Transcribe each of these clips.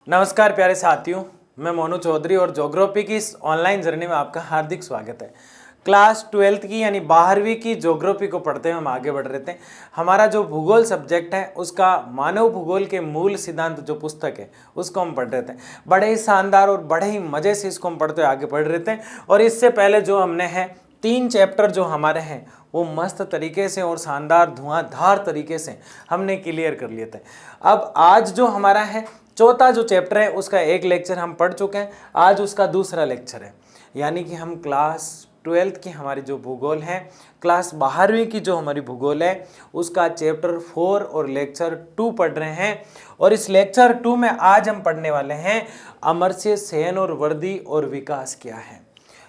नमस्कार प्यारे साथियों, मैं मोनू चौधरी और ज्योग्राफी की इस ऑनलाइन जर्नी में आपका हार्दिक स्वागत है। क्लास 12th की यानी 12वीं की ज्योग्राफी को पढ़ते हुए हम आगे बढ़ रहे थे। हमारा जो भूगोल सब्जेक्ट है उसका मानव भूगोल के मूल सिद्धांत जो पुस्तक है उसको हम पढ़ रहे थे। बड़े ही शानदार और बड़े ही मज़े से इसको हम पढ़ते हुए आगे बढ़ रहे थे। और इससे पहले जो हमने है 3 चैप्टर जो हमारे हैं वो मस्त तरीके से और शानदार धुआंधार तरीके से हमने क्लियर कर लिए थे। अब आज जो हमारा है चौथा जो चैप्टर है उसका एक लेक्चर हम पढ़ चुके हैं, आज उसका दूसरा लेक्चर है। यानी कि हम क्लास 12th की हमारी जो भूगोल है, क्लास 12वीं की जो हमारी भूगोल है उसका चैप्टर 4 और लेक्चर 2 पढ़ रहे हैं। और इस लेक्चर 2 में आज हम पढ़ने वाले हैं अमर्त्य सेन और वर्दी और विकास क्या है।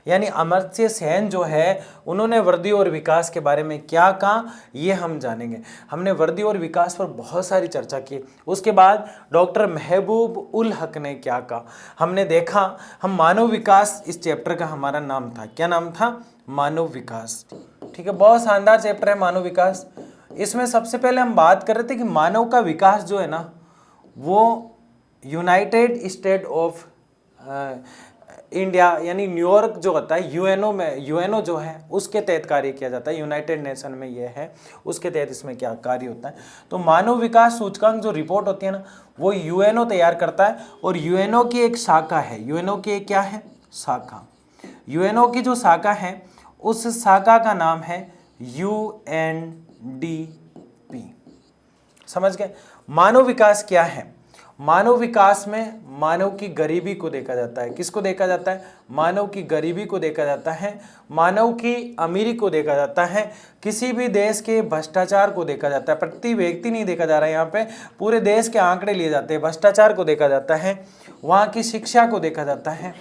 यानी अमर्त्य सेन जो है उन्होंने वर्दी और विकास के बारे में क्या कहा ये हम जानेंगे। हमने वर्दी और विकास पर बहुत सारी चर्चा की। उसके बाद डॉक्टर महबूब उल हक ने क्या कहा हमने देखा। हम मानव विकास इस चैप्टर का हमारा नाम था, क्या नाम था? मानव विकास। ठीक है, बहुत शानदार चैप्टर है मानव विकास। इसमें सबसे पहले हम बात कर रहे थे कि मानव का विकास जो है ना वो यूनाइटेड स्टेट ऑफ इंडिया यानी न्यूयॉर्क जो होता है यूएनओ जो है उसके तहत कार्य किया जाता है। यूनाइटेड नेशन में ये है, उसके तहत इसमें क्या कार्य होता है। तो मानव विकास सूचकांक जो रिपोर्ट होती है ना वो यूएनओ तैयार करता है। और यूएनओ की एक शाखा है, यूएनओ की एक क्या है? शाखा। यूएनओ की जो शाखा है उस शाखा का नाम है यूएनडीपी। समझ गए? मानव विकास क्या है? मानव विकास में मानव की गरीबी को देखा जाता है। किसको देखा जाता है? मानव की गरीबी को देखा जाता है, मानव की अमीरी को देखा जाता है, किसी भी देश के भ्रष्टाचार को देखा जाता है। प्रति व्यक्ति नहीं देखा जा रहा है, यहाँ पे पूरे देश के आंकड़े लिए जाते हैं। भ्रष्टाचार को देखा जाता है, वहाँ की शिक्षा को देखा जाता है,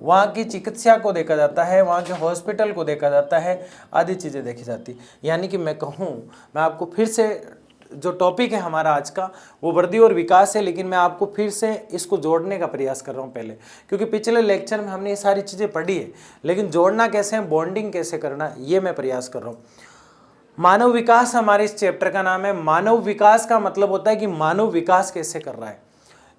वहाँ की चिकित्सा को देखा जाता है, वहाँ के हॉस्पिटल को देखा जाता है, आदि चीज़ें देखी जाती। यानी कि मैं आपको फिर से जो टॉपिक है हमारा आज का वो वर्दी और विकास है, लेकिन मैं आपको फिर से इसको जोड़ने का प्रयास कर रहा हूँ पहले, क्योंकि पिछले लेक्चर में हमने ये सारी चीज़ें पढ़ी है, लेकिन जोड़ना कैसे है, बॉन्डिंग कैसे करना, ये मैं प्रयास कर रहा हूँ। मानव विकास हमारे इस चैप्टर का नाम है। मानव विकास का मतलब होता है कि मानव विकास कैसे कर रहा है।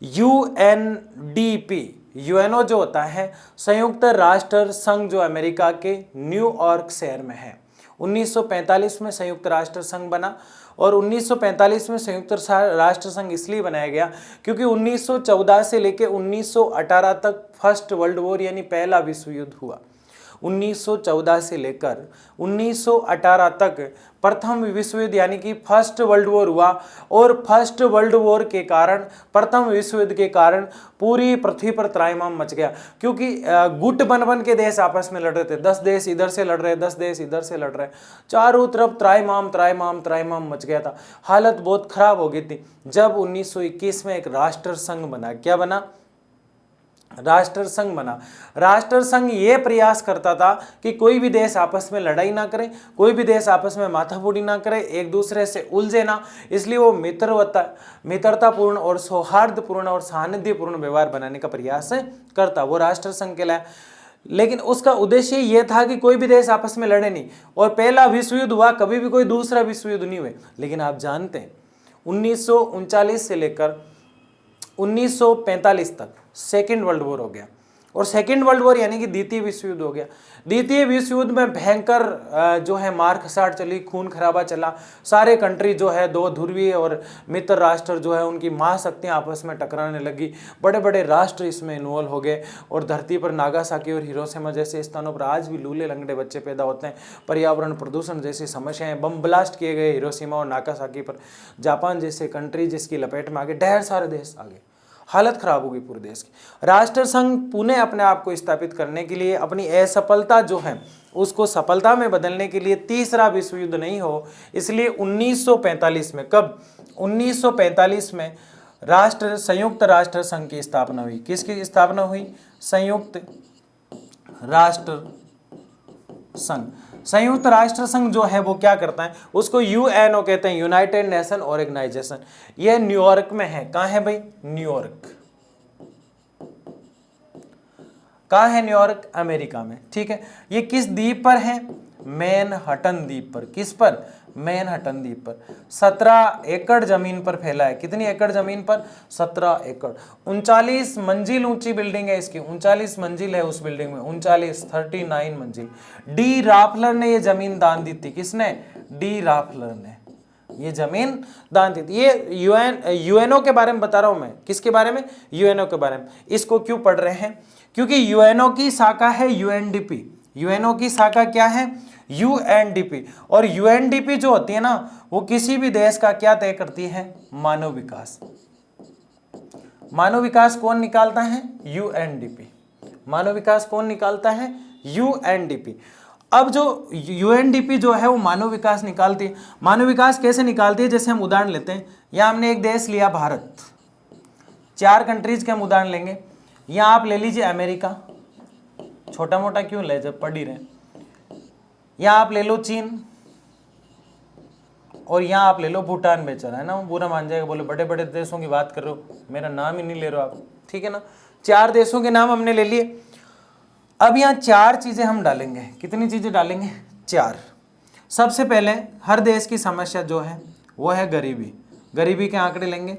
यूएनडीपी, यूएनओ जो होता है संयुक्त राष्ट्र संघ जो अमेरिका के न्यूयॉर्क शहर में है। 1945 में संयुक्त राष्ट्र संघ बना। और 1945 में संयुक्त राष्ट्र संघ इसलिए बनाया गया क्योंकि 1914 से लेकर 1918 तक फर्स्ट वर्ल्ड वॉर यानी पहला विश्व युद्ध हुआ। 1914 से लेकर 1918 तक प्रथम विश्व युद्ध यानी कि फर्स्ट वर्ल्ड वॉर हुआ। और फर्स्ट वर्ल्ड वॉर के कारण, प्रथम विश्व युद्ध के कारण पूरी पृथ्वी पर त्राहिमाम मच गया, क्योंकि गुट बन के देश आपस में लड़ रहे थे। 10 देश इधर से लड़ रहे, 10 देश इधर से लड़ रहे, चारों तरफ त्राहिमाम मच गया था। हालत बहुत खराब हो गई थी। जब 1921 में एक राष्ट्र संघ बना, क्या बना? राष्ट्र संघ बना। राष्ट्र संघ ये प्रयास करता था कि कोई भी देश आपस में लड़ाई ना करे, कोई भी देश आपस में माथाफोड़ी ना करे, एक दूसरे से उलझे ना, इसलिए वो मित्रतापूर्ण और सौहार्दपूर्ण और सानिध्यपूर्ण व्यवहार बनाने का प्रयास करता, वो राष्ट्र संघ कहलाया। लेकिन उसका उद्देश्य ये था कि कोई भी देश आपस में लड़े नहीं। और पहला विश्व युद्ध हुआ, कभी भी कोई दूसरा विश्व युद्ध नहीं हुए। लेकिन आप जानते हैं 1939 से लेकर 1945 तक सेकेंड वर्ल्ड वॉर हो गया। और सेकेंड वर्ल्ड वॉर यानी कि द्वितीय विश्व युद्ध हो गया। द्वितीय विश्व युद्ध में भयंकर जो है मार खसाट चली, खून खराबा चला। सारे कंट्री जो है, दो ध्रुवीय और मित्र राष्ट्र जो है उनकी महाशक्तियाँ आपस में टकराने लगी। बड़े बड़े राष्ट्र इसमें इन्वॉल्व हो गए। और धरती पर नागासाकी और हिरोशिमा जैसे स्थानों पर आज भी लूले लंगड़े बच्चे पैदा होते हैं। पर्यावरण प्रदूषण जैसी समस्याएं, बम ब्लास्ट किए गए हिरोशिमा और नागासाकी पर। जापान जैसे कंट्री जिसकी लपेट में आ गए, ढेर सारे देश आ गए। हालत खराब हो गई पूरे देश की। राष्ट्र संघ पुनः अपने आप को स्थापित करने के लिए, अपनी असफलता जो है उसको सफलता में बदलने के लिए, तीसरा विश्व युद्ध नहीं हो इसलिए 1945 में, कब? 1945 में संयुक्त राष्ट्र संघ की स्थापना हुई। किसकी स्थापना हुई? संयुक्त राष्ट्र संघ। संयुक्त राष्ट्र संघ जो है वो क्या करता है? उसको यूएनओ कहते हैं, यूनाइटेड नेशन ऑर्गेनाइजेशन। ये न्यूयॉर्क में है। कहाँ है भाई? न्यूयॉर्क। कहाँ है न्यूयॉर्क? अमेरिका में। ठीक है, ये किस द्वीप पर है? मैनहट्टन द्वीप पर। किस पर? मैनहट्टन द्वीप पर। 17 एकड़ जमीन पर फैला है। कितनी एकड़ जमीन पर? 17 एकड़। 39 मंजिल ऊंची बिल्डिंग है इसकी, 39 मंजिल है उस बिल्डिंग में, 39 मंजिल। डी राफलर ने ये जमीन दान दी थी। किसने? डी राफलर ने ये जमीन दान दी थी। ये यूएनओ के बारे में बता रहा हूं मैं। किसके बारे में? यूएनओ के बारे में। इसको क्यों पढ़ रहे हैं? क्योंकि यूएनओ की शाखा है यूएनडीपी। यूएनओ की शाखा क्या है? यूएनडीपी। और यूएनडीपी जो होती है ना, वो किसी भी देश का क्या तय करती है? मानव विकास। मानव विकास कौन निकालता है? यूएनडीपी। मानव विकास कौन निकालता है? यूएनडीपी। अब जो यूएनडीपी जो है वो मानव विकास निकालती है। मानव विकास कैसे निकालती है? जैसे हम उदाहरण लेते हैं, यहाँ हमने एक देश लिया भारत, 4 कंट्रीज के हम उदाहरण लेंगे। यहाँ आप ले लीजिए अमेरिका, छोटा मोटा क्यों ले, जब पढ़ ही रहे। यहाँ आप ले लो चीन, और यहाँ आप ले लो भूटान। बेचारा है ना, वो बुरा मान जाएगा, बोले बड़े बड़े देशों की बात कर रहे हो, मेरा नाम ही नहीं ले रहे हो आप, ठीक है ना। 4 देशों के नाम हमने ले लिए। अब यहाँ 4 चीजें हम डालेंगे। कितनी चीजें डालेंगे? 4। सबसे पहले हर देश की समस्या जो है वो है गरीबी। गरीबी के आंकड़े लेंगे।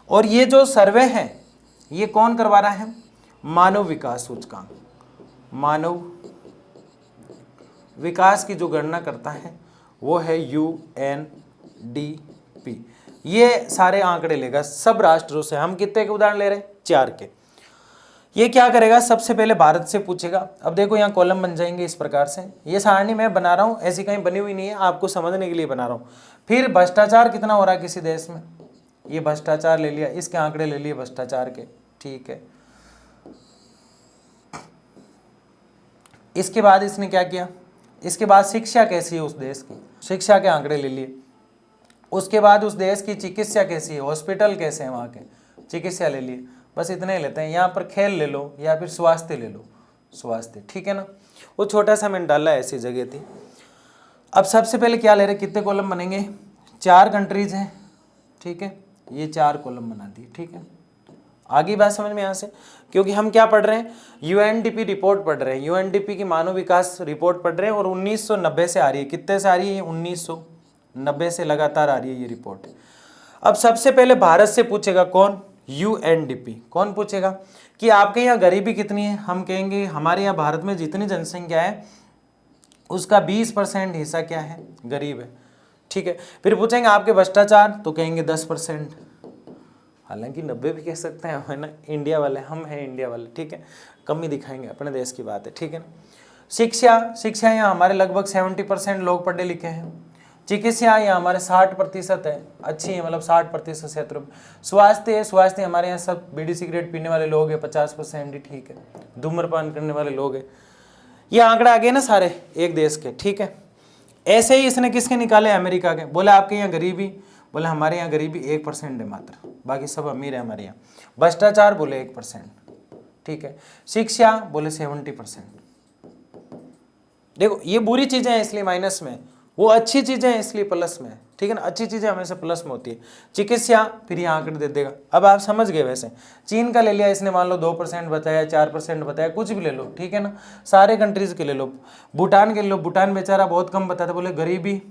और ये जो सर्वे है ये कौन करवा रहा है? मानव विकास सूचकांक। मानव विकास की जो गणना करता है वो है यूएनडीपी। ये सारे आंकड़े लेगा सब राष्ट्रों से। हम कितने के उदाहरण ले रहे हैं? 4 के। ये क्या करेगा? सबसे पहले भारत से पूछेगा। अब देखो यहाँ कॉलम बन जाएंगे इस प्रकार से। ये सारणी मैं बना रहा हूँ, ऐसी कहीं बनी हुई नहीं है, आपको समझने के लिए बना रहा हूँ। फिर भ्रष्टाचार कितना हो रहा है किसी देश में, ये भ्रष्टाचार ले लिया, इसके आंकड़े ले लिए भ्रष्टाचार के, ठीक है। इसके बाद इसने क्या किया? इसके बाद शिक्षा कैसी है उस देश की, शिक्षा के आंकड़े ले लिए। उसके बाद उस देश की चिकित्सा कैसी है, हॉस्पिटल कैसे हैं वहाँ के, चिकित्सा ले लिए। बस इतने लेते हैं। यहाँ पर खेल ले लो या फिर स्वास्थ्य ले लो, स्वास्थ्य, ठीक है ना। वो छोटा सा मैंने डाला, ऐसी जगह थी। अब सबसे पहले क्या ले रहे? कितने कॉलम बनेंगे? 4 कंट्रीज हैं, ठीक है। ये 4 कॉलम बना दिए, ठीक है। आगे बात समझ में यहाँ से, क्योंकि हम क्या पढ़ रहे हैं? यूएनडीपी रिपोर्ट पढ़ रहे हैं। यूएनडीपी की मानव विकास रिपोर्ट पढ़ रहे हैं और 1990 से आ रही है। कितने से आ रही है? 1990 से लगातार आ रही है ये रिपोर्ट। अब सबसे पहले भारत से पूछेगा कौन? यूएनडीपी। कौन पूछेगा कि आपके यहाँ गरीबी कितनी है? हम कहेंगे हमारे यहाँ भारत में जितनी जनसंख्या है उसका 20% हिस्सा क्या है? गरीब है, ठीक है। फिर पूछेंगे आपके भ्रष्टाचार, तो कहेंगे 10%। हालांकि 90 भी कह सकते हैं, है ना, इंडिया वाले, हम हैं इंडिया वाले, ठीक है, कम ही दिखाएंगे, अपने देश की बात है, ठीक है ना। शिक्षा यहाँ हमारे लगभग 70% लोग पढ़े लिखे हैं। चिकित्सा यहाँ हमारे 60% है, अच्छी है, मतलब 60% क्षेत्र में। स्वास्थ्य हमारे यहाँ सब बीड़ी सिगरेट पीने वाले लोग हैं, 50% ही, ठीक है। धूम्रपान करने वाले लोग हैं। ये आंकड़े आ गए ना सारे एक देश के, ठीक है। ऐसे ही इसने किसके निकाले? अमेरिका के। बोले आपके यहाँ गरीबी, बोले हमारे यहाँ गरीबी 1% है मात्र, बाकी सब अमीर है हमारे यहाँ। भ्रष्टाचार बोले 1%, ठीक है। शिक्षा बोले 70%। देखो ये बुरी चीजें हैं इसलिए माइनस में, वो अच्छी चीजें हैं इसलिए प्लस में, ठीक है ना। अच्छी चीजें हमेशा प्लस में होती है। चिकित्सा फिर यहाँ आंकड़े दे देगा। अब आप समझ गए। वैसे चीन का ले लिया इसने, मान लो 2% बताया, 4% बताया, कुछ भी ले लो, ठीक है ना। सारे कंट्रीज के ले लो। भूटान के ले लो। भूटान बेचारा बहुत कम बताता, बोले गरीबी,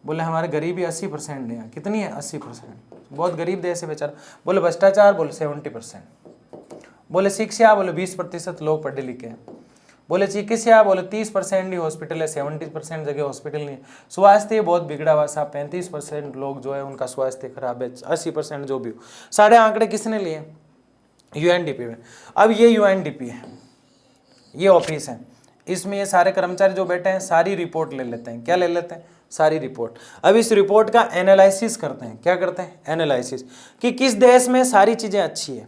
बोले हमारे गरीबी 80% है। कितनी है? 80%, बहुत गरीब देश है बेचारा। बोले भ्रष्टाचार, बोले 70%। बोले शिक्षा, बोले 20% लोग पढ़े लिखे हैं। बोले चिकित्सा, बोले 30% ही हॉस्पिटल है, 70% जगह हॉस्पिटल नहीं है। स्वास्थ्य बहुत बिगड़ा हुआ साहब, 35% लोग जो है उनका स्वास्थ्य खराब है, 80% जो भी हो। सारे आंकड़े किसने लिए? यूएनडीपी में। अब ये यूएनडीपी है, ये ऑफिस है, इसमें ये सारे कर्मचारी जो बैठे हैं सारी रिपोर्ट ले लेते हैं। क्या ले लेते हैं? सारी रिपोर्ट। अब इस रिपोर्ट का एनालिसिस करते हैं। क्या करते हैं? एनालिसिस, कि किस देश में सारी चीज़ें अच्छी है,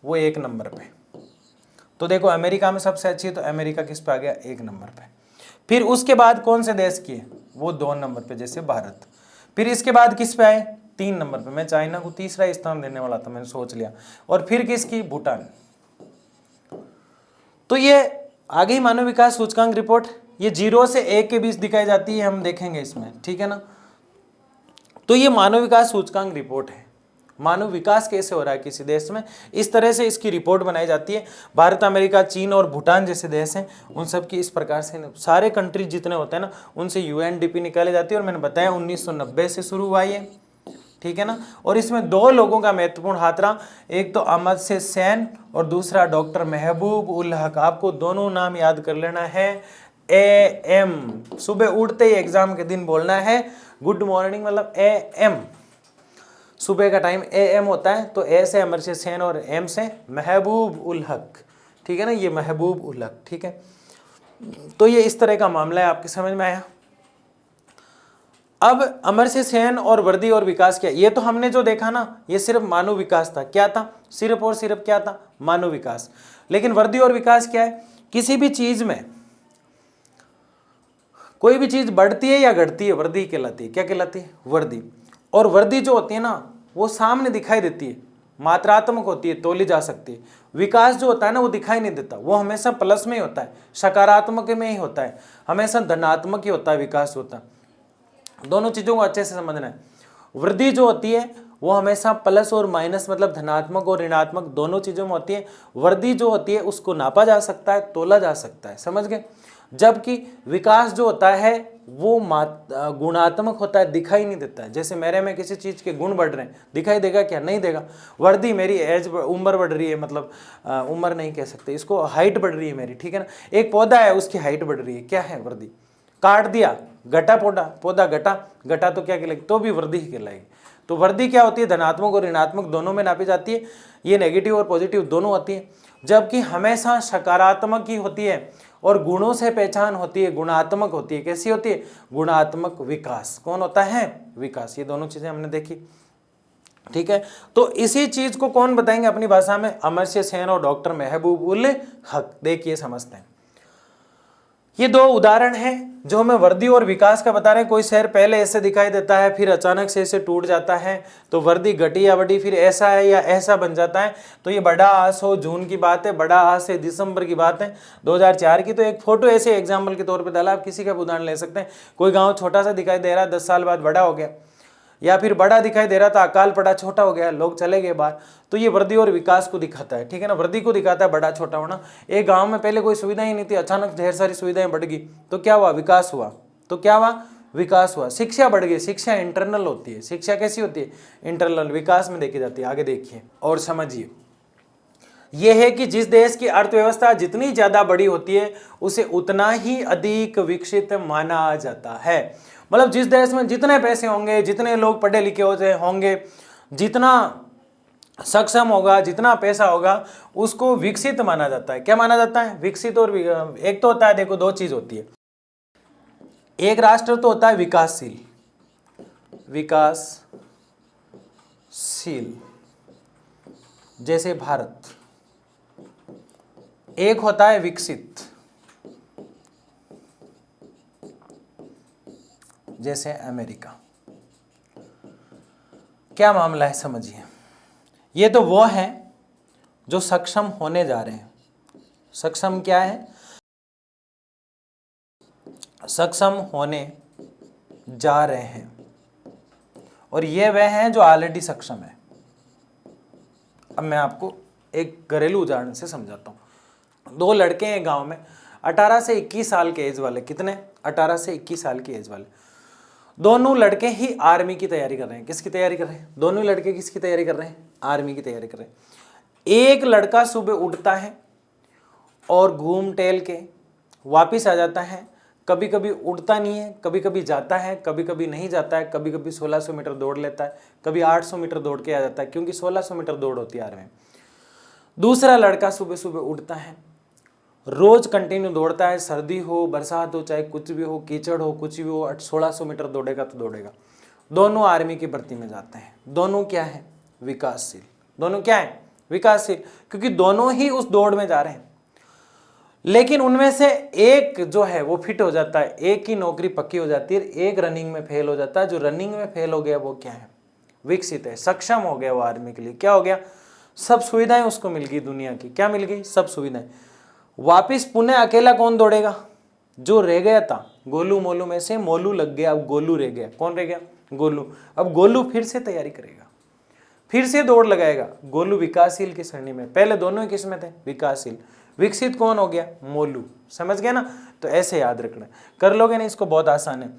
वो 1 नंबर पे। तो देखो अमेरिका में सबसे अच्छी है, तो अमेरिका किस पे आ गया? 1 नंबर पे। फिर उसके बाद कौन से देश की है? वो 2 नंबर पे, जैसे भारत। फिर इसके बाद किस पे आए? 3 नंबर पे। मैं चाइना को तीसरा स्थान देने वाला था, मैंने सोच लिया। और फिर किसकी? भूटान। तो ये आ गई मानव विकास सूचकांक रिपोर्ट। ये 0 से 1 के बीच दिखाई जाती है, हम देखेंगे इसमें, ठीक है ना। तो ये मानव विकास सूचकांक रिपोर्ट है। मानव विकास कैसे हो रहा है किसी देश में, इस तरह से इसकी रिपोर्ट बनाई जाती है। भारत, अमेरिका, चीन और भूटान जैसे देश हैं उन सब की इस प्रकार से सारे कंट्री जितने होते हैं ना उनसे यूएनडीपी निकाली जाती है। और मैंने बताया 1990 से शुरू हुआ ये, ठीक है ना। और इसमें दो लोगों का महत्वपूर्ण हाथ रहा, एक तो अमर्त्य सेन और दूसरा डॉक्टर महबूब उल हक। आपको दोनों नाम याद कर लेना है। AM सुबह उठते ही एग्जाम के दिन बोलना है गुड मॉर्निंग, मतलब AM सुबह का टाइम AM होता है। तो A से अमर्त्य सेन और M से महबूब उल हक, ठीक है ना, ये महबूब उल हक, ठीक है। तो ये इस तरह का मामला है, आपके समझ में आया। अब अमर्त्य सेन और वर्दी और विकास क्या, ये तो हमने जो देखा ना ये सिर्फ मानव विकास था। क्या था? सिर्फ और सिर्फ क्या था? मानव विकास। लेकिन वर्दी और विकास क्या है? किसी भी चीज में कोई भी चीज बढ़ती है या घटती है, वर्दी कहलाती है। क्या कहलाती है? वर्दी। और वर्दी जो होती है ना वो सामने दिखाई देती है, मात्रात्मक होती है, तोली जा सकती है। विकास जो होता है ना वो दिखाई नहीं देता, वो हमेशा प्लस में ही होता है, सकारात्मक में ही होता है, हमेशा धनात्मक ही होता है विकास होता है। दोनों चीजों को अच्छे से समझना है। वृद्धि जो होती है वो हमेशा प्लस और माइनस, मतलब धनात्मक और ऋणात्मक दोनों चीजों में होती है। वृद्धि जो होती है उसको नापा जा सकता है, तोला जा सकता है, समझ गए। जबकि विकास जो होता है वो गुणात्मक होता है, दिखाई नहीं देता है। जैसे मेरे में किसी चीज के गुण बढ़ रहे हैं, दिखाई देगा क्या? नहीं देगा। वृद्धि, मेरी एज उम्र बढ़ रही है, मतलब उम्र नहीं कह सकते इसको, हाइट बढ़ रही है मेरी, ठीक है ना। एक पौधा है उसकी हाइट बढ़ रही है, क्या है? वृद्धि। काट दिया, घटा पौधा घटा तो क्या कहलाएगी? तो भी वृद्धि ही कहलाएगी। तो वृद्धि क्या होती है? धनात्मक और ऋणात्मक दोनों में नापी जाती है। ये नेगेटिव और पॉजिटिव दोनों होती है। जबकि हमेशा सकारात्मक ही होती है और गुणों से पहचान होती है, गुणात्मक होती है। कैसी होती है? गुणात्मक विकास। कौन होता है? विकास। ये दोनों चीजें हमने देखी, ठीक है। तो इसी चीज को कौन बताएंगे अपनी भाषा में? अमर्त्य सेन और डॉक्टर महबूब उल हक। देखिए समझते हैं। ये दो उदाहरण हैं जो हमें वृद्धि और विकास का बता रहे हैं। कोई शहर पहले ऐसे दिखाई देता है, फिर अचानक से ऐसे टूट जाता है, तो वृद्धि घटी या बढ़ी, फिर ऐसा है या ऐसा बन जाता है। तो ये बड़ा आज हो जून की बात है, बड़ा आज से दिसंबर की बात है 2004 की। तो एक फोटो ऐसे एग्जाम्पल के तौर पर डाला, आप किसी का उदाहरण ले सकते हैं। कोई गाँव छोटा सा दिखाई दे रहा है, 10 साल बाद बड़ा हो गया, या फिर बड़ा दिखाई दे रहा था, अकाल पड़ा, छोटा हो गया, लोग चले गए बाहर। तो ये वृद्धि और विकास को दिखाता है, ठीक है ना। वृद्धि को दिखाता है बड़ा छोटा होना। एक गांव में पहले कोई सुविधा ही नहीं थी, अचानक ढेर सारी सुविधाएं बढ़ गई, तो क्या हुआ? विकास हुआ। तो क्या हुआ? विकास हुआ। शिक्षा बढ़ गई। शिक्षा इंटरनल होती है। शिक्षा कैसी होती है? इंटरनल, विकास में देखी जाती है। आगे देखिए और समझिए। यह है कि जिस देश की अर्थव्यवस्था जितनी ज्यादा बड़ी होती है उसे उतना ही अधिक विकसित माना जाता है। मतलब जिस देश में जितने पैसे होंगे, जितने लोग पढ़े लिखे होंगे, जितना सक्षम होगा, जितना पैसा होगा, उसको विकसित माना जाता है। क्या माना जाता है? विकसित। और एक तो होता है, देखो दो चीज होती है। एक राष्ट्र तो होता है विकासशील, विकासशील जैसे भारत। एक होता है विकसित, जैसे अमेरिका। क्या मामला है समझिए। ये तो वो है जो सक्षम होने जा रहे हैं। सक्षम क्या है? सक्षम होने जा रहे हैं। और ये वह हैं जो ऑलरेडी सक्षम है। अब मैं आपको एक घरेलू उदाहरण से समझाता हूं। दो लड़के हैं गांव में, 18 से 21 साल के एज वाले। कितने? 18 से 21 साल की एज वाले। दोनों लड़के ही आर्मी की तैयारी कर रहे हैं। किसकी तैयारी कर रहे हैं? दोनों लड़के किसकी तैयारी कर रहे हैं? आर्मी की तैयारी कर रहे हैं। एक लड़का सुबह उठता है और घूम टहल के वापिस आ जाता है। कभी कभी उठता नहीं है, कभी कभी जाता है, कभी कभी नहीं जाता है, कभी कभी 1600 मीटर दौड़ लेता है, कभी 800 मीटर दौड़ के आ जाता है, क्योंकि 1600 मीटर दौड़ होती है आर्मी में। दूसरा लड़का सुबह सुबह उठता है, रोज कंटिन्यू दौड़ता है, सर्दी हो, बरसात हो, चाहे कुछ भी हो, कीचड़ हो, कुछ भी हो, 1600 मीटर दौड़ेगा तो दौड़ेगा। दोनों आर्मी की भर्ती में जाते हैं। दोनों क्या है? विकासशील। दोनों क्या है? विकासशील, क्योंकि दोनों ही उस दौड़ में जा रहे हैं। लेकिन उनमें से एक जो है वो फिट हो जाता है, एक की नौकरी पक्की हो जाती है, एक रनिंग में फेल हो जाता है। जो रनिंग में फेल हो गया वो क्या है? विकसित है, सक्षम हो गया वो आर्मी के लिए। क्या हो गया? सब सुविधाएं उसको मिल गई दुनिया की। क्या मिल गई? सब सुविधाएं। वापिस पुणे अकेला कौन दौड़ेगा? जो रह गया था गोलू मोलू में से, मोलू लग गया, अब गोलू रह गया। कौन रह गया? गोलू। अब गोलू फिर से तैयारी करेगा, फिर से दौड़ लगाएगा, गोलू विकासशील की श्रेणी में। पहले दोनों ही किस में थे, विकासशील। विकसित कौन हो गया, मोलू। समझ गया ना, तो ऐसे याद रखना, कर लोगे ना इसको, बहुत आसान है।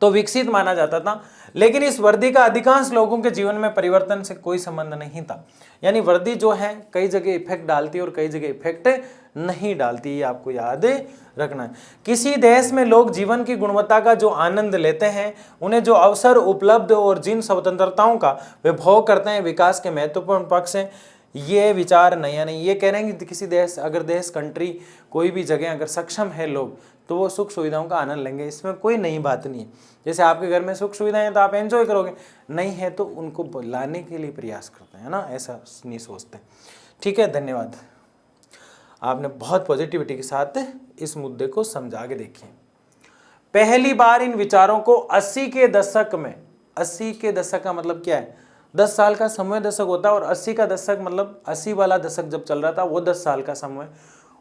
तो विकसित माना जाता था, लेकिन इस वर्दी का अधिकांश लोगों के जीवन में परिवर्तन से कोई संबंध नहीं था। यानी वर्दी जो है कई जगह इफेक्ट डालती है और कई जगह इफेक्ट नहीं डालती, ये आपको याद रखना है। किसी देश में लोग जीवन की गुणवत्ता का जो आनंद लेते हैं, उन्हें जो अवसर उपलब्ध और जिन स्वतंत्रताओं का वे भोग करते हैं, विकास के महत्वपूर्ण पक्ष हैं। ये विचार नया नहीं, ये कह रहे हैं कि किसी देश, अगर देश, कंट्री, कोई भी जगह अगर सक्षम है लोग, तो वो सुख सुविधाओं का आनंद लेंगे, इसमें कोई नई बात नहीं है। जैसे आपके घर में सुख सुविधाएं हैं तो आप एंजॉय करोगे, नहीं है तो उनको लाने के लिए प्रयास करते हैं ना, ऐसा नहीं सोचते। ठीक है, धन्यवाद। आपने बहुत पॉजिटिविटी के साथ इस मुद्दे को समझा के देखिए। पहली बार इन विचारों को 80 के दशक में, 80 के दशक का मतलब क्या है, 10 साल का समय दशक होता है, और 80 का दशक मतलब 80 वाला दशक जब चल रहा था वो 10 साल का समय,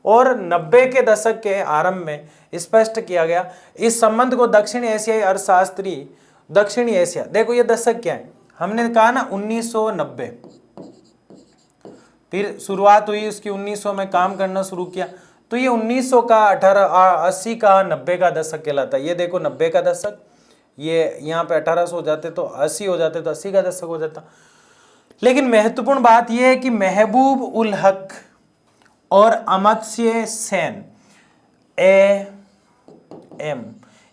और 90 के दशक के आरंभ में स्पष्ट किया गया। इस संबंध को दक्षिण एशियाई अर्थशास्त्री, दक्षिणी एशिया, देखो ये दशक क्या है, हमने कहा ना 1990, फिर शुरुआत हुई उसकी 1900 में काम करना शुरू किया, तो ये 1900 का 80 का 90 का दशक कहलाता है। ये देखो 90 का दशक, ये यहाँ पे 1800 हो जाते तो 80 हो जाते, तो 80 का दशक हो जाता। लेकिन महत्वपूर्ण बात यह है कि महबूब उल हक और अमर्त्य सेन, AM,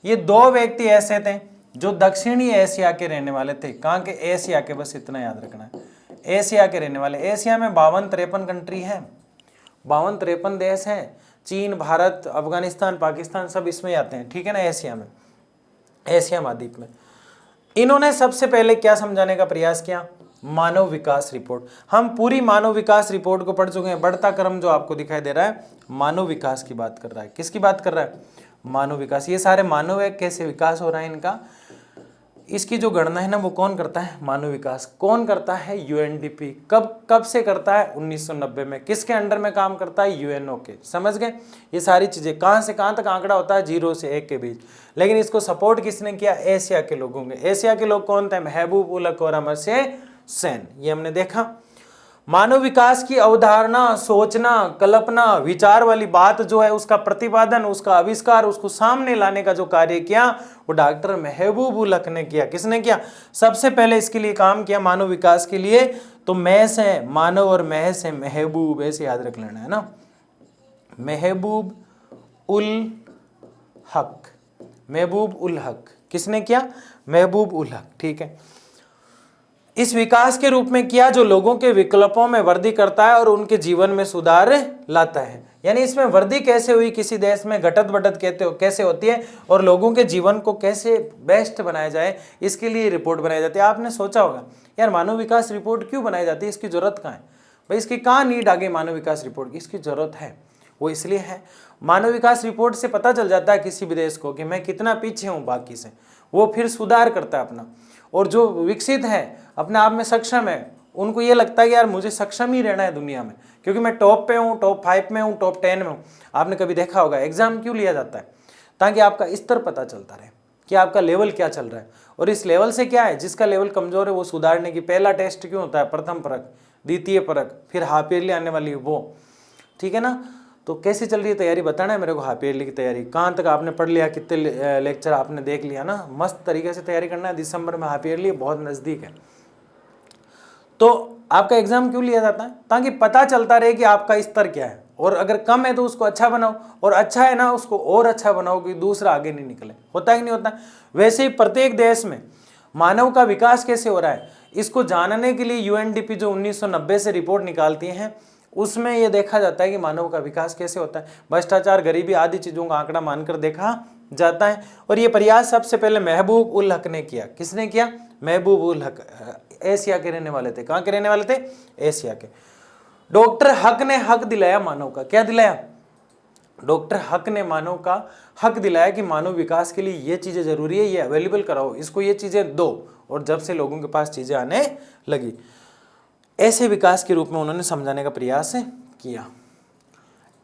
ये दो व्यक्ति ऐसे थे जो दक्षिणी एशिया के रहने वाले थे। कहाँ के, एशिया के, बस इतना याद रखना है, एशिया के रहने वाले। एशिया में 52-53 कंट्री है, 52-53 देश हैं, चीन, भारत, अफगानिस्तान, पाकिस्तान सब इसमें आते हैं, ठीक है ना, एशिया में, एशिया महाद्वीप में। इन्होंने सबसे पहले क्या समझाने का प्रयास किया, मानव विकास रिपोर्ट। हम पूरी मानव विकास रिपोर्ट को पढ़ चुके हैं। बढ़ता क्रम जो आपको दिखाई दे रहा है, मानव विकास की बात कर रहा है। किसकी बात कर रहा है, मानव विकास। ये सारे मानव है, कैसे विकास हो रहा है इनका, इसकी जो गणना है ना वो कौन करता है, मानव विकास। कौन करता है, UNDP। कब से करता है, 1990 में। किसके अंडर में काम करता है, UNO के। समझ गए, ये सारी चीजें कहां से कहां तक आंकड़ा होता है, 0 से 1 के बीच। लेकिन इसको सपोर्ट किसने किया, एशिया के लोगों ने। एशिया के लोग कौन थे, महबूब उल हक और अमर्त्य सेन। ये हमने देखा। मानव विकास की अवधारणा, सोचना, कल्पना, विचार वाली बात जो है, उसका प्रतिपादन, उसका आविष्कार, उसको सामने लाने का जो कार्य किया वो डॉक्टर महबूब उल हक ने किया। किसने किया, सबसे पहले इसके लिए काम किया मानव विकास के लिए। तो महस है मानव और महस है महबूब, ऐसे याद रख लेना है ना, महबूब उल हक, महबूब उल हक। किसने किया, महबूब उल हक। ठीक है, इस विकास के रूप में किया जो लोगों के विकल्पों में वृद्धि करता है और उनके जीवन में सुधार लाता है। यानी इसमें वृद्धि कैसे हुई, किसी देश में घटत बढ़त कैसे होती है, और लोगों के जीवन को कैसे बेस्ट बनाया जाए, इसके लिए रिपोर्ट बनाई जाती है। आपने सोचा होगा यार मानव विकास रिपोर्ट क्यों बनाई जाती है, इसकी जरूरत कहाँ है भाई, इसकी कहाँ नीड आ गई मानव विकास रिपोर्ट की। इसकी जरूरत है, वो इसलिए है, मानव विकास रिपोर्ट से पता चल जाता है किसी भी देश को कि मैं कितना पीछे हूँ बाकी से, वो फिर सुधार करता है अपना। और जो विकसित है, अपने आप में सक्षम है, उनको ये लगता है कि यार मुझे सक्षम ही रहना है दुनिया में, क्योंकि मैं टॉप पे हूँ, टॉप 5 में हूँ, टॉप 10 में हूँ। आपने कभी देखा होगा एग्जाम क्यों लिया जाता है, ताकि आपका स्तर पता चलता रहे कि आपका लेवल क्या चल रहा है, और इस लेवल से क्या है, जिसका लेवल कमजोर है वो सुधारने की। पहला टेस्ट क्यों होता है, प्रथम परख, द्वितीय परख, फिर हाफ ईयरली आने वाली वो, ठीक है ना। तो कैसी चल रही है तैयारी, बताना है मेरे को, हाफ ईयरली की तैयारी कहाँ तक आपने पढ़ लिया, कितने लेक्चर आपने देख लिया ना। मस्त तरीके से तैयारी करना है, दिसंबर में हाफ ईयरली बहुत नज़दीक है। तो आपका एग्जाम क्यों लिया जाता है, ताकि पता चलता रहे कि आपका स्तर क्या है, और अगर कम है तो उसको अच्छा बनाओ, और अच्छा है ना उसको और अच्छा बनाओ कि दूसरा आगे नहीं निकले। होता है कि नहीं होता। वैसे ही प्रत्येक देश में मानव का विकास कैसे हो रहा है, इसको जानने के लिए UNDP जो 1990 से रिपोर्ट निकालती हैं, उसमें यह देखा जाता है कि मानव का विकास कैसे होता है। भ्रष्टाचार, गरीबी आदि चीजों का आंकड़ा मानकर देखा जाता है। और ये प्रयास सबसे पहले महबूब उल हक ने किया। किसने किया, महबूब उल हक, एशिया के रहने वाले थे। कहाँ के रहने वाले थे, एशिया के। डॉक्टर हक ने हक दिलाया मानव का, क्या दिलाया, डॉक्टर हक ने मानव का हक दिलाया कि मानव विकास के लिए ये चीजें जरूरी है, ये अवेलेबल कराओ, इसको ये चीजें दो। और जब से लोगों के पास चीजें आने लगी, ऐसे विकास के रूप में उन्होंने समझाने का प्रयास किया।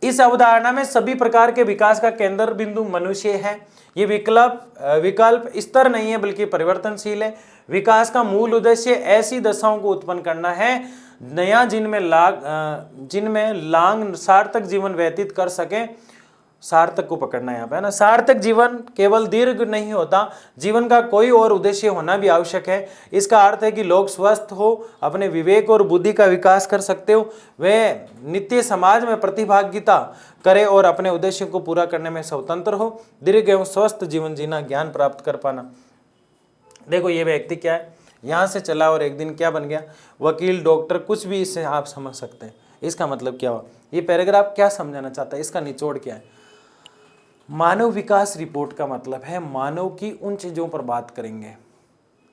इस अवधारणा में सभी प्रकार के विकास का केंद्र बिंदु मनुष्य है। ये विकल्प स्तर नहीं है बल्कि परिवर्तनशील है। विकास का मूल उद्देश्य ऐसी दशाओं को उत्पन्न करना है नया जिनमें लांग सार्थक जीवन व्यतीत कर सके। सार्थक को पकड़ना है यहाँ पे, है ना। सार्थक जीवन केवल दीर्घ नहीं होता, जीवन का कोई और उद्देश्य होना भी आवश्यक है। इसका अर्थ है कि लोग स्वस्थ हो, अपने विवेक और बुद्धि का विकास कर सकते हो, वे नित्य समाज में प्रतिभागिता करे और अपने उद्देश्यों को पूरा करने में स्वतंत्र हो। दीर्घ एवं स्वस्थ जीवन जीना, ज्ञान प्राप्त कर पाना। देखो ये व्यक्ति क्या है, यहाँ से चला और एक दिन क्या बन गया, वकील, डॉक्टर, कुछ भी। इससे आप समझ सकते हैं इसका मतलब क्या हुआ। ये पैराग्राफ क्या समझाना चाहता है, इसका निचोड़ क्या है। मानव विकास रिपोर्ट का मतलब है मानव की उन चीज़ों पर बात करेंगे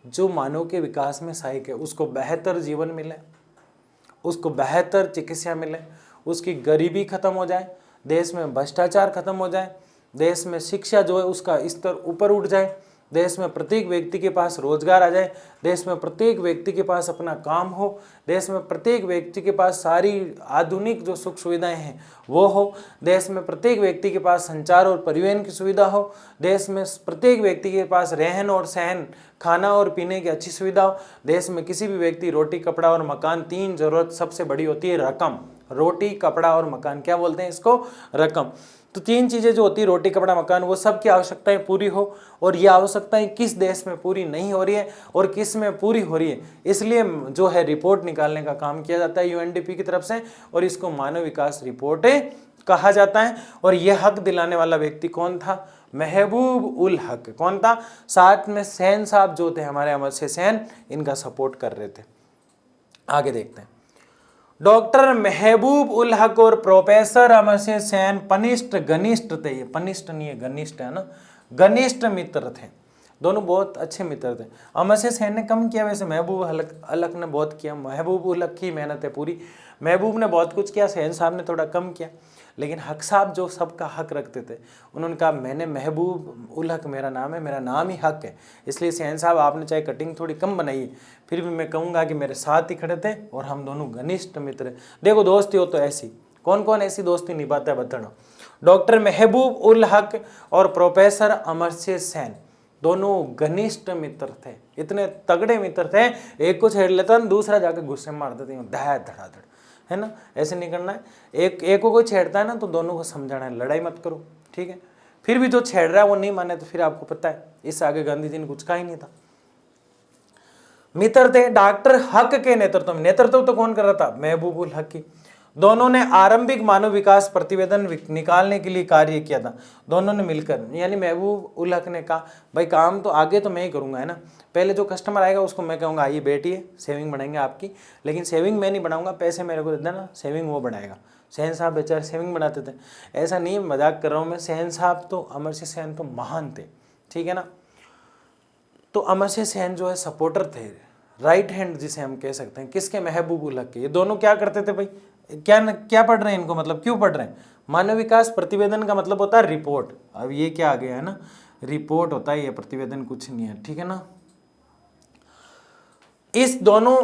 जो मानव के विकास में सहायक है। उसको बेहतर जीवन मिले, उसको बेहतर चिकित्सा मिले, उसकी गरीबी खत्म हो जाए, देश में भ्रष्टाचार खत्म हो जाए, देश में शिक्षा जो है उसका स्तर ऊपर उठ जाए, देश में प्रत्येक व्यक्ति के पास रोजगार आ जाए, देश में प्रत्येक व्यक्ति के पास अपना काम हो, देश में प्रत्येक व्यक्ति के पास सारी आधुनिक जो सुख सुविधाएं हैं वो हो, देश में प्रत्येक व्यक्ति के पास संचार और परिवहन की सुविधा हो, देश में प्रत्येक व्यक्ति के पास रहन और सहन, खाना और पीने की अच्छी सुविधा हो, देश में किसी भी व्यक्ति रोटी, कपड़ा और मकान, तीन जरूरत सबसे बड़ी होती है रकम। रोटी, कपड़ा और मकान, क्या बोलते हैं इसको, रकम। तो तीन चीजें जो होती है, रोटी, कपड़ा, मकान, वो सब की आवश्यकताएं पूरी हो। और ये आवश्यकताएं किस देश में पूरी नहीं हो रही है और किस में पूरी हो रही है, इसलिए जो है रिपोर्ट निकालने का काम किया जाता है यूएनडीपी की तरफ से, और इसको मानव विकास रिपोर्ट कहा जाता है। और यह हक दिलाने वाला व्यक्ति कौन था, महबूब उल हक। कौन था, साथ में सेन साहब जो थे हमारे अमर्त्य सेन, इनका सपोर्ट कर रहे थे। आगे देखते हैं। डॉक्टर महबूब उल हक और प्रोफेसर अमर्त्य सेन घनिष्ठ थे। ये घनिष्ठ नहीं है, घनिष्ठ है ना, घनिष्ठ मित्र थे। दोनों बहुत अच्छे मित्र थे। अमर्त्य सेन ने कम किया वैसे, महबूब उल हक ने बहुत किया। महबूब उल हक की मेहनत है पूरी। महबूब ने बहुत कुछ किया, सेन साहब ने थोड़ा कम किया। लेकिन हक साहब जो सबका हक रखते थे, उन्होंने कहा मैंने महबूब उल हक मेरा नाम है, मेरा नाम ही हक है, इसलिए सेन साहब आपने चाहे कटिंग थोड़ी कम बनाई फिर भी मैं कहूँगा कि मेरे साथ ही खड़े थे और हम दोनों घनिष्ठ मित्र। देखो दोस्ती हो तो ऐसी, कौन कौन ऐसी दोस्ती निभाता है बताना। डॉक्टर महबूब उल हक और प्रोफेसर अमर्त्य सेन दोनों घनिष्ठ मित्र थे। इतने तगड़े मित्र थे, एक को छेड़ लेता दूसरा जाकर गुस्से में मार देते, धड़ाधड़, है ना। ऐसे नहीं करना है। एक को कोई छेड़ता है ना तो दोनों को समझाना है, लड़ाई मत करो, ठीक है। फिर भी जो छेड़ रहा है वो नहीं माने तो फिर आपको पता है इससे आगे गांधी जी ने कुछ कहा ही नहीं था। मित्र थे। डॉक्टर हक के नेतृत्व तो कौन कर रहा था, महबूब उल हक की। दोनों ने आरंभिक मानव विकास प्रतिवेदन निकालने के लिए कार्य किया था, दोनों ने मिलकर। यानी महबूब उल हक ने कहा भाई काम तो आगे तो मैं ही करूंगा, है ना। पहले जो कस्टमर आएगा उसको मैं कहूँगा आइए बैठिए, सेविंग बनाएंगे आपकी, लेकिन सेविंग मैं नहीं बनाऊंगा, पैसे मेरे को दे देना, सेविंग वो बनाएगा। सेन साहब बेचारे सेविंग बनाते थे। ऐसा नहीं मजाक कर रहा हूँ मैं, सेन साहब तो अमर्त्य सेन तो महान थे, ठीक है ना। तो अमर्त्य सेन जो है सपोर्टर थे, राइट हैंड जिसे हम कह सकते हैं किसके, महबूब उल हक के। ये दोनों क्या करते थे भाई, क्या पढ़ रहे हैं इनको, मतलब क्यों पढ़ रहे हैं। मानव विकास प्रतिवेदन का मतलब होता है रिपोर्ट। अब ये क्या आ गया है ना, रिपोर्ट होता है, ये प्रतिवेदन कुछ नहीं है, ठीक है ना। इस दोनों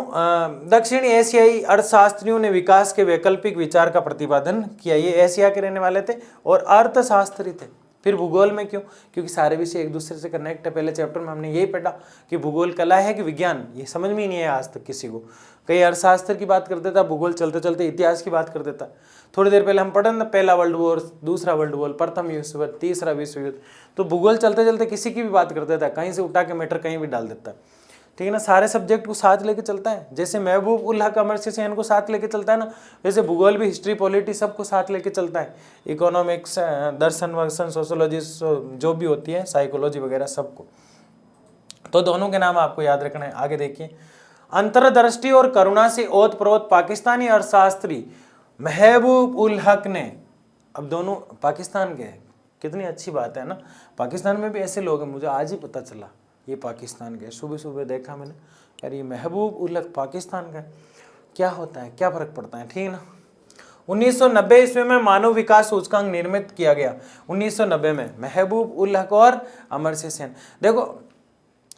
दक्षिण एशियाई अर्थशास्त्रियों ने विकास के वैकल्पिक विचार का प्रतिपादन किया। ये एशिया के रहने वाले थे और अर्थशास्त्री थे। फिर भूगोल में क्यों, क्योंकि सारे विषय एक दूसरे से कनेक्ट है। पहले चैप्टर में हमने यही पढ़ा कि भूगोल कला है कि विज्ञान, ये समझ में ही नहीं है आज तक किसी को। कई अर्थशास्त्र की बात कर देता, भूगोल चलते चलते इतिहास की बात कर देता। थोड़ी देर पहले हम पढ़े ना, पहला वर्ल्ड वॉर, दूसरा वर्ल्ड वॉर, प्रथम विश्व युद्ध, तीसरा विश्व युद्ध। तो भूगोल चलते चलते किसी की भी बात कर देता है, कहीं से उठा के मैटर कहीं भी डाल देता है, ठीक है ना। सारे सब्जेक्ट को साथ लेके चलता है। जैसे महबूब उल हक अमर्त्य सेन को साथ लेके चलता है ना, वैसे भूगोल भी, हिस्ट्री, पॉलिटी सबको साथ लेके चलता है। इकोनॉमिक्स, दर्शन वर्शन, सोशोलॉजी जो भी होती है, साइकोलॉजी वगैरह सबको। तो दोनों के नाम आपको याद रखना है। आगे देखिए। अंतर्दृष्टि और करुणा से ओतप्रोत पाकिस्तानी अर्थशास्त्री महबूब उल हक ने, अब दोनों पाकिस्तान के हैं, कितनी अच्छी बात है ना। पाकिस्तान में भी ऐसे लोग हैं, मुझे आज ही पता चला ये पाकिस्तान के। सुबह सुबह देखा मैंने, यार ये महबूब उल हक पाकिस्तान का है, क्या होता है, क्या फर्क पड़ता है, ठीक है ना। 1990 ईस्वी में मानव विकास सूचकांक निर्मित किया गया। 1990 में महबूब उल हक और अमर्त्य सेन। देखो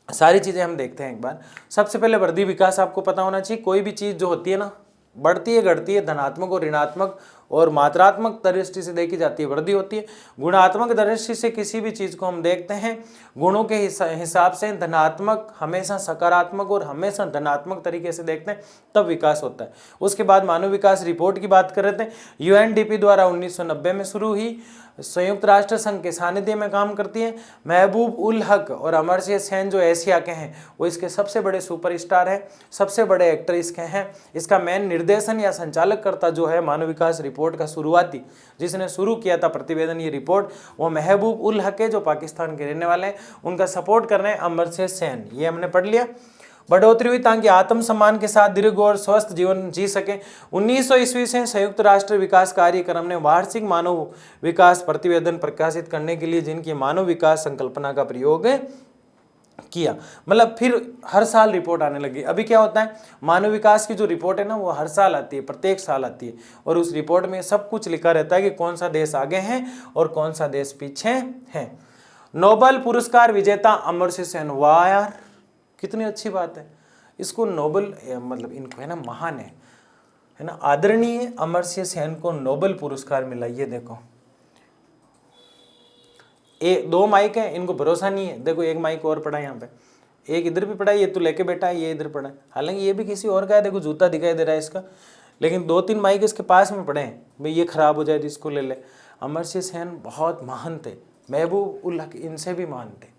सारी चीजें हम देखते हैं एक बार। सबसे पहले वृद्धि विकास आपको पता होना चाहिए। कोई भी चीज जो होती है ना, बढ़ती है घटती है, धनात्मक और ऋणात्मक और मात्रात्मक दृष्टि से देखी जाती है, वृद्धि होती है। गुणात्मक दृष्टि से किसी भी चीज को हम देखते हैं, गुणों के हिसाब से धनात्मक हमेशा सकारात्मक और हमेशा धनात्मक तरीके से देखते हैं, तब विकास होता है। उसके बाद मानव विकास रिपोर्ट की बात कर रहे थे, यूएनडीपी द्वारा 1990 में शुरू हुई, संयुक्त राष्ट्र संघ के सानिध्य में काम करती है। महबूब उल हक और अमर्त्य सेन जो एशिया के हैं वो इसके सबसे बड़े सुपरस्टार हैं, सबसे बड़े एक्टर इसके हैं। इसका मेन निर्देशन या संचालक करता जो है मानव विकास रिपोर्ट का शुरुआती जिसने शुरू किया था प्रतिवेदन ये रिपोर्ट, वो महबूब उल हक है जो पाकिस्तान के रहने वाले हैं। उनका सपोर्ट कर रहे हैं अमर्त्य सेन, ये हमने पढ़ लिया। बढ़ोतरी हुई ताकि आत्मसम्मान के साथ दीर्घ और स्वस्थ जीवन जी सके। 1900 ईस्वी से संयुक्त राष्ट्र विकास कार्यक्रम ने वार्षिक मानव विकास प्रतिवेदन प्रकाशित करने के लिए जिनकी मानव विकास संकल्पना का प्रयोग किया, मतलब फिर हर साल रिपोर्ट आने लगी। अभी क्या होता है, मानव विकास की जो रिपोर्ट है ना वो हर साल आती है, प्रत्येक साल आती है, और उस रिपोर्ट में सब कुछ लिखा रहता है कि कौन सा देश आगे है और कौन सा देश पीछे है। नोबेल पुरस्कार विजेता अमर्त्य सेन, वाह यार कितनी अच्छी बात है, इसको नोबेल मतलब इनको है ना महान है ना, आदरणीय अमर्त्य सेन को नोबेल पुरस्कार मिला। ये देखो दो माइक है, इनको भरोसा नहीं है, देखो एक माइक और पड़ा है यहाँ पे, एक इधर भी पड़ा है, ये तो लेके बैठा है, ये इधर पड़ा है, हालांकि ये भी किसी और का है, देखो जूता दिखाई दे रहा है इसका, लेकिन 2-3 माइक इसके पास में पड़े हैं, भाई ये खराब हो जाए तो इसको ले ले। अमर्त्य सेन बहुत महान थे, महबूब उल हक इनसे भी महान थे,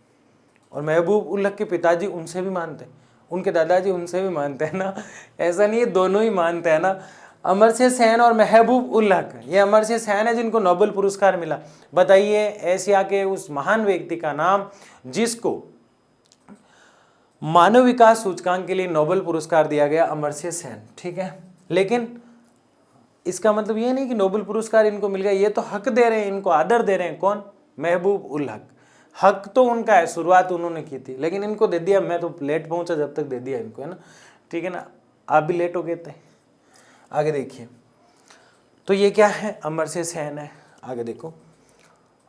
और महबूब उल हक के पिताजी उनसे भी मानते, उनके दादाजी उनसे भी मानते हैं ना, ऐसा नहीं है दोनों ही मानते हैं ना। अमर्त्य सेन और महबूब उल हक, ये अमर्त्य सेन है जिनको नोबेल पुरस्कार मिला। बताइए एशिया के उस महान व्यक्ति का नाम जिसको मानव विकास सूचकांक के लिए नोबेल पुरस्कार दिया गया, अमर्त्य सेन, ठीक है। लेकिन इसका मतलब ये नहीं कि नोबेल पुरस्कार इनको मिल गया, ये तो हक दे रहे हैं, इनको आदर दे रहे हैं। कौन? महबूब उल हक। हक तो उनका है, शुरुआत उन्होंने की थी, लेकिन इनको दे दिया, मैं तो लेट पहुंचा जब तक दे दिया इनको, है ना, ठीक है ना, आप भी लेट हो गए थे। आगे देखिए, तो ये क्या है, अमर्त्य सेन है। आगे देखो,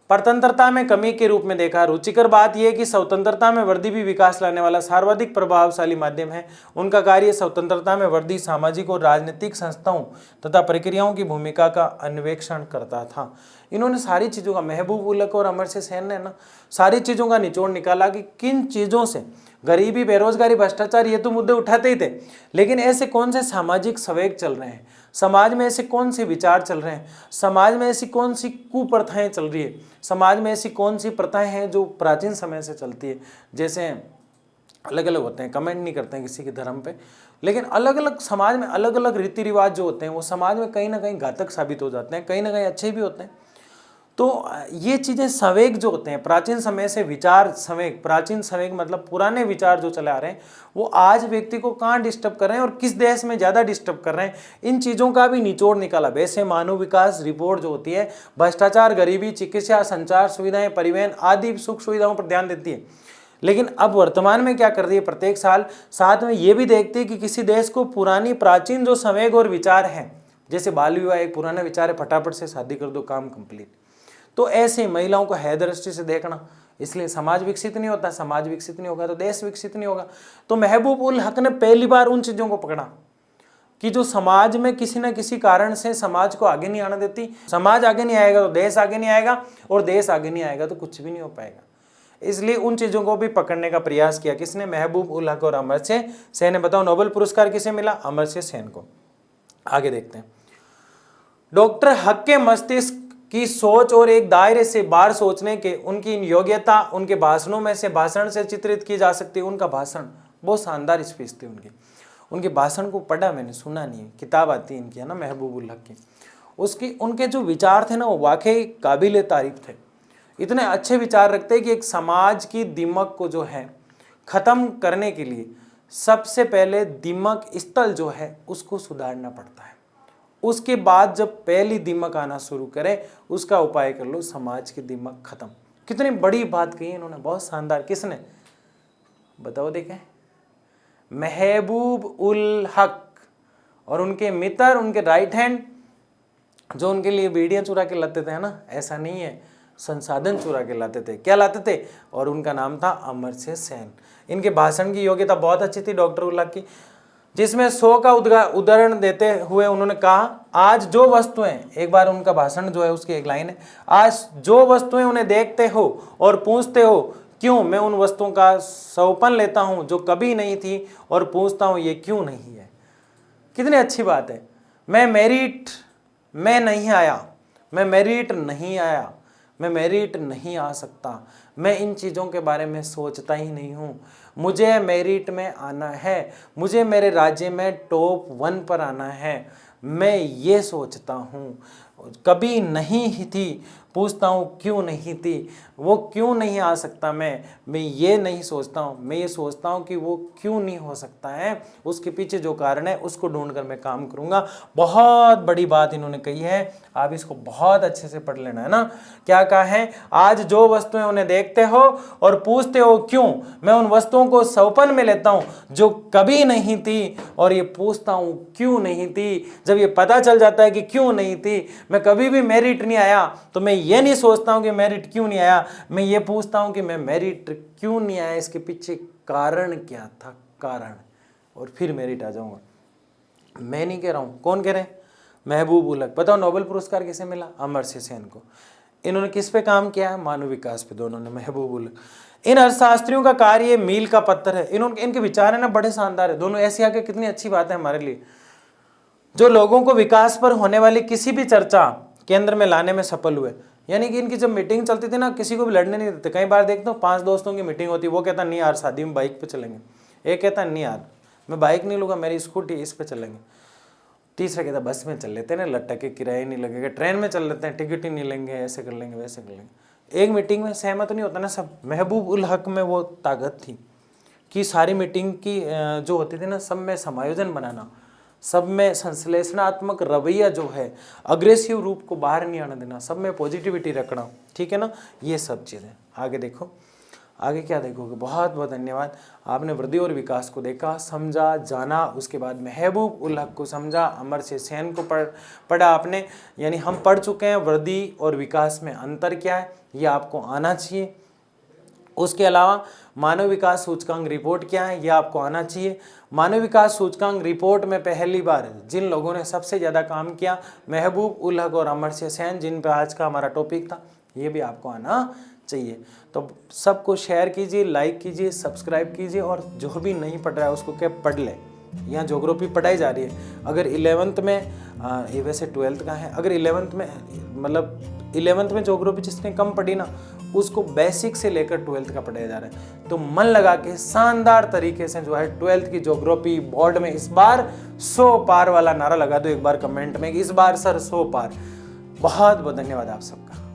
परतंत्रता में कमी के रूप में देखा। रुचिकर बात यह है कि स्वतंत्रता में वृद्धि भी विकास लाने वाला सर्वाधिक प्रभावशाली माध्यम है। उनका कार्य स्वतंत्रता में वृद्धि सामाजिक और राजनीतिक संस्थाओं तथा प्रक्रियाओं की भूमिका का अन्वेषण करता था। इन्होंने सारी चीज़ों का, महबूब उल हक और अमर्त्य सेन ने ना सारी चीज़ों का निचोड़ निकाला कि किन चीज़ों से, गरीबी, बेरोजगारी, भ्रष्टाचार, ये तो मुद्दे उठाते ही थे, लेकिन ऐसे कौन से सामाजिक संवेग चल रहे हैं, समाज में ऐसे कौन से विचार चल रहे हैं, समाज में ऐसी कौन सी कुप्रथाएं चल रही है, समाज में ऐसी कौन सी प्रथाएं हैं जो प्राचीन समय से चलती है। जैसे अलग अलग होते हैं, कमेंट नहीं करते हैं किसी के धर्म पे, लेकिन अलग अलग समाज में अलग अलग रीति रिवाज जो होते हैं वो समाज में कहीं ना कहीं घातक साबित हो जाते हैं, कहीं ना कहीं अच्छे भी होते हैं। तो ये चीज़ें संवेग जो होते हैं, प्राचीन समय से विचार संवेग, प्राचीन संवेग मतलब पुराने विचार जो चले आ रहे हैं, वो आज व्यक्ति को कहाँ डिस्टर्ब कर रहे हैं और किस देश में ज़्यादा डिस्टर्ब कर रहे हैं, इन चीज़ों का भी निचोड़ निकाला। वैसे मानव विकास रिपोर्ट जो होती है भ्रष्टाचार, गरीबी, चिकित्सा, संचार सुविधाएं, परिवहन आदि सुख सुविधाओं पर ध्यान देती है, लेकिन अब वर्तमान में क्या कर रही है, प्रत्येक साल साथ में ये भी देखती है कि किसी देश को पुरानी प्राचीन जो संवेग और विचार हैं, जैसे बाल विवाह एक पुराना विचार है, फटाफट से शादी कर दो, काम कंप्लीट, तो ऐसे महिलाओं को है दृष्टि से देखना, इसलिए समाज विकसित नहीं होता, समाज विकसित नहीं होगा तो देश विकसित नहीं होगा। तो महबूब उल हक ने पहली बार उन चीज़ों को पकड़ा कि जो समाज में किसी न किसी कारण से समाज को आगे नहीं आने देती, समाज आगे नहीं आएगा तो देश आगे नहीं आएगा, और देश आगे नहीं आएगा तो कुछ भी नहीं हो पाएगा। इसलिए उन चीज़ों को भी पकड़ने का प्रयास किया किसने, महबूब उल हक और अमर्त्य सेन ने। बताओ नोबेल पुरस्कार किसे मिला, अमर्त्य सेन को। आगे देखते हैं, डॉक्टर हक के मस्तिष्क की सोच और एक दायरे से बाहर सोचने के उनकी योग्यता उनके भाषणों में से, भाषण से चित्रित की जा सकती है। उनका भाषण बहुत शानदार स्पीच थी उनके भाषण को पढ़ा मैंने, सुना नहीं, किताब आती है इनकी, है ना, महबूब उल हक की। उनके जो विचार थे ना वो वाकई काबिल तारीफ थे। इतने अच्छे विचार रखते हैं कि एक समाज की दिमक को जो है ख़त्म करने के लिए सबसे पहले दिमक स्थल जो है उसको सुधारना पड़ता है, उसके बाद जब पहली दिमक आना शुरू करे उसका उपाय कर लो, समाज की दिमक खत्म। कितनी बड़ी बात कही इन्होंने, बहुत शानदार। किसने बताओ, देखें, महबूब उल हक और उनके मित्र, उनके राइट हैंड जो उनके लिए बीड़ियाँ चुरा के लाते थे, है ना, ऐसा नहीं है, संसाधन चुरा के लाते थे। क्या लाते थे? और उनका नाम था अमर्त्य सेन। इनके भाषण की योग्यता बहुत अच्छी थी डॉक्टर उल हक की। जिसमें 100 का उदाहरण देते हुए उन्होंने कहा, आज जो वस्तुएं, एक बार उनका भाषण जो है उसकी एक लाइन है, आज जो वस्तुएं उन्हें देखते हो और पूछते हो क्यों, मैं उन वस्तुओं का सौंपन लेता हूं जो कभी नहीं थी और पूछता हूं ये क्यों नहीं है। कितनी अच्छी बात है। मैं मेरिट में नहीं आया, मैं मेरिट नहीं आया, मैं मेरिट नहीं आ सकता, मैं इन चीज़ों के बारे में सोचता ही नहीं हूँ। मुझे मेरिट में आना है, मुझे मेरे राज्य में टॉप 1 पर आना है, मैं ये सोचता हूँ। कभी नहीं ही थी, पूछता हूँ क्यों नहीं थी, वो क्यों नहीं आ सकता, मैं ये नहीं सोचता हूँ, मैं ये सोचता हूँ कि वो क्यों नहीं हो सकता है, उसके पीछे जो कारण है उसको ढूंढकर मैं काम करूँगा। बहुत बड़ी बात इन्होंने कही है, आप इसको बहुत अच्छे से पढ़ लेना है ना। क्या कहा है, आज जो वस्तुएं उन्हें देखते हो और पूछते हो क्यों, मैं उन वस्तुओं को सौंपन में लेता हूँ जो कभी नहीं थी और ये पूछता हूँ क्यों नहीं थी। जब ये पता चल जाता है कि क्यों नहीं थी, मैं कभी भी मेरिट नहीं आया, तो मैं ये नहीं सोचता हूँ कि मेरिट क्यों नहीं आया, मैं ये पूछता हूँ कि मैं मेरिट क्यों नहीं आया, इसके पीछे कारण क्या था, कारण, और फिर मेरिट आ जाऊँगा। मैं नहीं कह रहा हूँ, कौन कह रहे हैं, महबूब उल हक। बताओ नोबेल पुरस्कार किसे मिला, अमर्त्य सेन को। इन्होंने किस पे काम किया है, मानव विकास पे, दोनों ने, महबूब उल हक। इन अर्थशास्त्रियों का कार्य मील का पत्थर है। इनके विचार है ना बड़े शानदार है, दोनों ऐसे आके कितनी अच्छी बात है हमारे लिए, जो लोगों को विकास पर होने वाली किसी भी चर्चा केंद्र में लाने में सफल हुए। यानी कि इनकी जब मीटिंग चलती थी ना, किसी को भी लड़ने नहीं देते। कई बार देखता हूँ 5 दोस्तों की मीटिंग होती है, वो कहता नहीं यार शादी में बाइक पे चलेंगे, एक कहता नहीं यार मैं बाइक नहीं लूँगा, मेरी स्कूटी, इस पे चलेंगे, तीसरा कहता बस में चल लेते हैं ना, लट्टा के किराए नहीं लगेगा, ट्रेन में चल लेते हैं, टिकट ही नहीं लेंगे, ऐसे कर लेंगे वैसे कर लेंगे। एक मीटिंग में सहमत नहीं होता ना सब। महबूब उल हक में वो ताकत थी कि सारी मीटिंग की जो होती थी ना, सब में समायोजन बनाना, सब में संश्लेषणात्मक रवैया जो है, अग्रेसिव रूप को बाहर नहीं आने देना, सब में पॉजिटिविटी रखना, ठीक है ना, ये सब चीज़ें। आगे देखो, आगे क्या देखोगे। बहुत बहुत धन्यवाद। आपने वृद्धि और विकास को देखा, समझा, जाना, उसके बाद महबूब उल हक को समझा, अमर्त्य सेन को पढ़ा आपने। यानी हम पढ़ चुके हैं वृद्धि और विकास में अंतर क्या है, ये आपको आना चाहिए। उसके अलावा मानव विकास सूचकांक रिपोर्ट क्या है, यह आपको आना चाहिए। मानव विकास सूचकांक रिपोर्ट में पहली बार जिन लोगों ने सबसे ज़्यादा काम किया, महबूब उल हक और अमर्त्य सेन, जिन पे आज का हमारा टॉपिक था, ये भी आपको आना चाहिए। तो सबको शेयर कीजिए, लाइक कीजिए, सब्सक्राइब कीजिए, और जो भी नहीं पढ़ रहा है उसको क्या पढ़ ले। यहाँ ज्योग्राफी पढ़ाई जा रही है। अगर 11th में ये वैसे 12th का है, अगर 11th में मतलब 11th में ज्योग्राफी जिसने कम पढ़ी ना, उसको बेसिक से लेकर 12th का पढ़ाया जा रहा है। तो मन लगा के शानदार तरीके से जो है 12th की ज्योग्राफी बोर्ड में इस बार 100 पार वाला नारा लगा दो एक बार कमेंट में, इस बार सर 100 पार। बहुत बहुत धन्यवाद आप सबका।